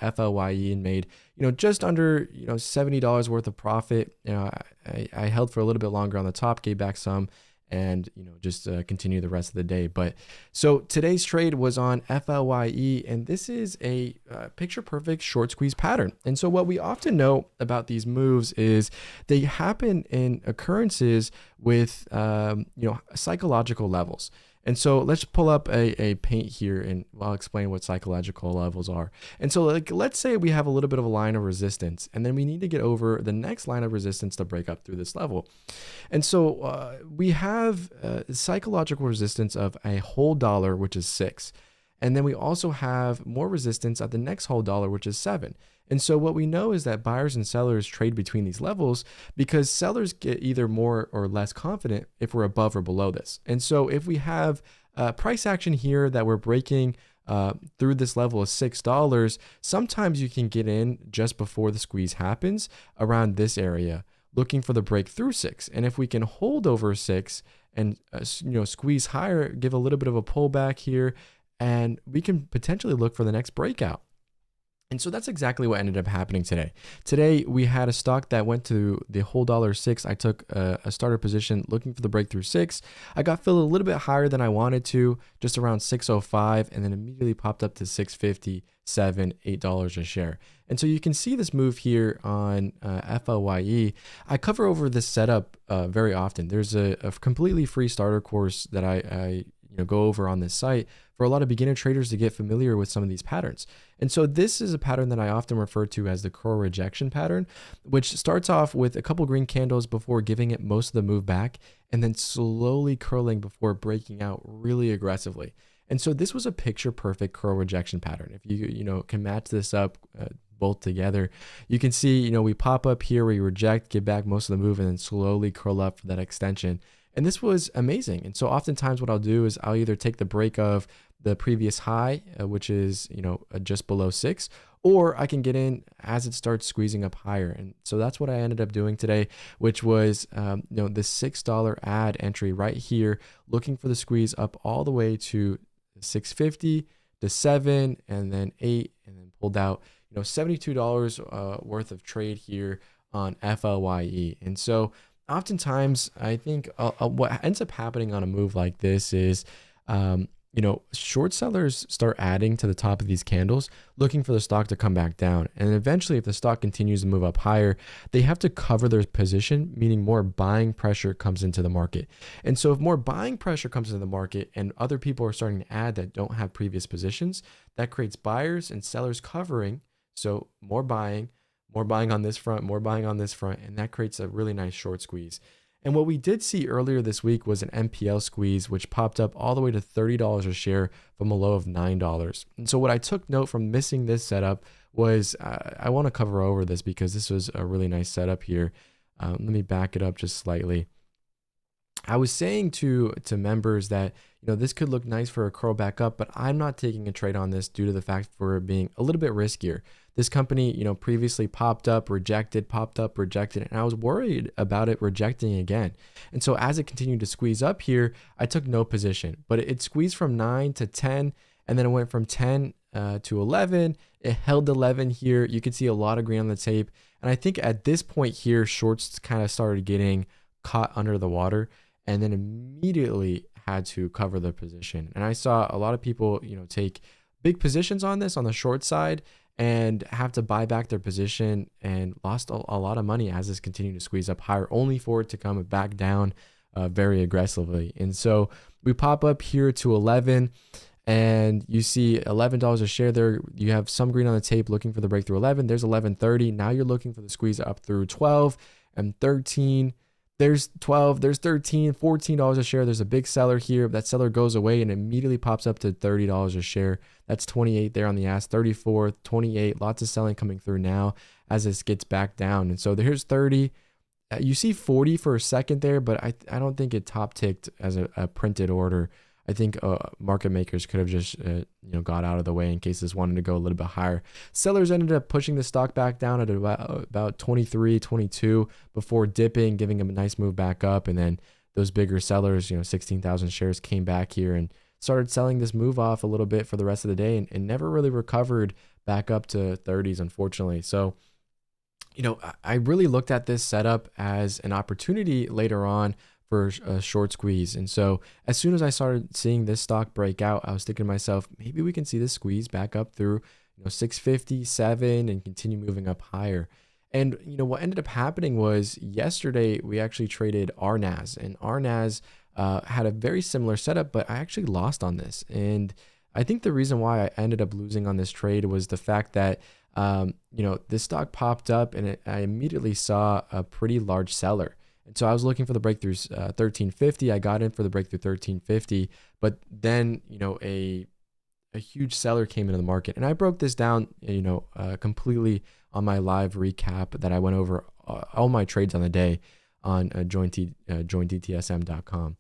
FLYE and made, just under, $70 worth of profit. I held for a little bit longer on the top, gave back some, and just continue the rest of the day. But so today's trade was on FLYE, and this is a picture perfect short squeeze pattern. And so what we often know about these moves is they happen in occurrences with psychological levels. And so let's pull up a paint here, and I'll explain what psychological levels are. And so let's say we have a little bit of a line of resistance, and then we need to get over the next line of resistance to break up through this level. And so we have psychological resistance of a whole dollar, which is 6. And then we also have more resistance at the next whole dollar, which is 7. And so what we know is that buyers and sellers trade between these levels because sellers get either more or less confident if we're above or below this. And so if we have price action here that we're breaking through this level of $6, sometimes you can get in just before the squeeze happens around this area, looking for the break through 6. And if we can hold over 6 and squeeze higher, give a little bit of a pullback here, and we can potentially look for the next breakout. And so that's exactly what ended up happening today. Today, we had a stock that went to the whole $6. I took a starter position looking for the breakthrough 6. I got filled a little bit higher than I wanted to, just around 605, and then immediately popped up to 650, $7, $8 a share. And so you can see this move here on FLYE. I cover over this setup very often. There's a completely free starter course that I go over on this site for a lot of beginner traders to get familiar with some of these patterns. And so this is a pattern that I often refer to as the curl rejection pattern, which starts off with a couple green candles before giving it most of the move back and then slowly curling before breaking out really aggressively. And so this was a picture perfect curl rejection pattern. If you can match this up both together, you can see, we pop up here, we reject, get back most of the move, and then slowly curl up for that extension. And this was amazing. And so oftentimes what I'll do is I'll either take the break of the previous high, which is, just below 6, or I can get in as it starts squeezing up higher. And so that's what I ended up doing today, which was, the $6 add entry right here, looking for the squeeze up all the way to 650 to 7 and then 8, and then pulled out, $72 worth of trade here on FLYE. And so oftentimes, I think what ends up happening on a move like this is, short sellers start adding to the top of these candles, looking for the stock to come back down. And eventually, if the stock continues to move up higher, they have to cover their position, meaning more buying pressure comes into the market. And so if more buying pressure comes into the market and other people are starting to add that don't have previous positions, that creates buyers and sellers covering. So more buying on this front, more buying on this front, and that creates a really nice short squeeze. And what we did see earlier this week was an MPL squeeze, which popped up all the way to $30 a share from a low of $9. And so what I took note from missing this setup was I want to cover over this because this was a really nice setup here. Let me back it up just slightly. I was saying to members that, this could look nice for a curl back up, but I'm not taking a trade on this due to the fact for it being a little bit riskier. This company, previously popped up, rejected, and I was worried about it rejecting again. And so as it continued to squeeze up here, I took no position, but it squeezed from 9 to 10, and then it went from 10 to 11. It held 11 here. You can see a lot of green on the tape. And I think at this point here, shorts kind of started getting caught under the water and then immediately had to cover the position. And I saw a lot of people, take big positions on this on the short side and have to buy back their position and lost a lot of money as this continued to squeeze up higher, only for it to come back down very aggressively. And so we pop up here to 11 and you see $11 a share there. You have some green on the tape looking for the breakthrough 11. There's 11.30. Now you're looking for the squeeze up through 12 and 13. There's 12, there's 13, $14 a share. There's a big seller here. That seller goes away and immediately pops up to $30 a share. That's 28 there on the ass, 34, 28. Lots of selling coming through now as this gets back down. And so here's 30. You see 40 for a second there, but I don't think it top ticked as a printed order. I think market makers could have just got out of the way in case this wanted to go a little bit higher. Sellers ended up pushing the stock back down at about 23, 22 before dipping, giving them a nice move back up. And then those bigger sellers, 16,000 shares came back here and started selling this move off a little bit for the rest of the day and never really recovered back up to 30s, unfortunately. So, I really looked at this setup as an opportunity later on for a short squeeze. And so as soon as I started seeing this stock break out, I was thinking to myself, maybe we can see this squeeze back up through, 657 and continue moving up higher. And what ended up happening was yesterday we actually traded RNAS, and RNAS had a very similar setup, but I actually lost on this. And I think the reason why I ended up losing on this trade was the fact that this stock popped up and I immediately saw a pretty large seller. And so I was looking for the breakthroughs 1350. I got in for the breakthrough 1350, but then, a huge seller came into the market, and I broke this down, completely on my live recap that I went over all my trades on the day on jointdtsm.com.